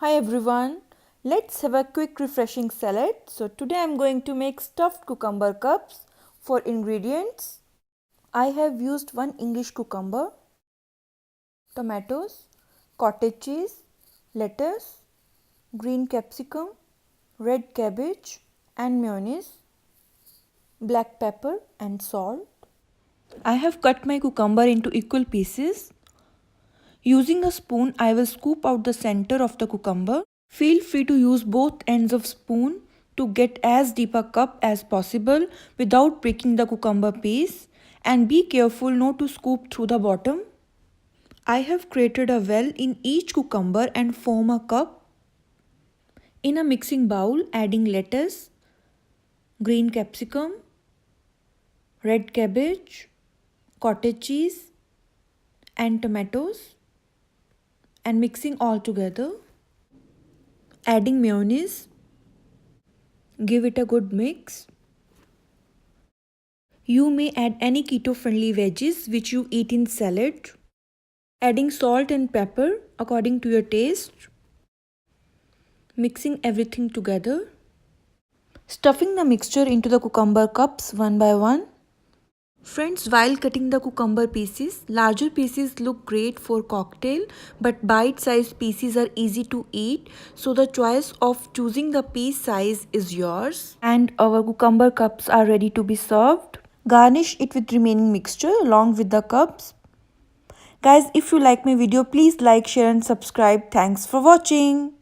Hi everyone, let's have a quick refreshing salad. So today I'm going to make stuffed cucumber cups. For ingredients, I have used one English cucumber, tomatoes, cottage cheese, lettuce, green capsicum, red cabbage and mayonnaise, black pepper and salt. I have cut my cucumber into equal pieces. Using a spoon, I will scoop out the center of the cucumber. Feel free to use both ends of spoon to get as deep a cup as possible without breaking the cucumber piece, and be careful not to scoop through the bottom. I have created a well in each cucumber and form a cup. In a mixing bowl, adding lettuce, green capsicum, red cabbage, cottage cheese and tomatoes, and mixing all together. Adding mayonnaise, give it a good mix. You may add any keto-friendly veggies which you eat in salad. Adding salt and pepper according to your taste. Mixing everything together. Stuffing the mixture into the cucumber cups one by one. Friends, while cutting the cucumber pieces, larger pieces look great for cocktail, but bite-sized pieces are easy to eat, so the choice of choosing the piece size is yours. And our cucumber cups are ready to be served. Garnish it with remaining mixture along with the cups. Guys, if you like my video, please like, share and subscribe. Thanks for watching.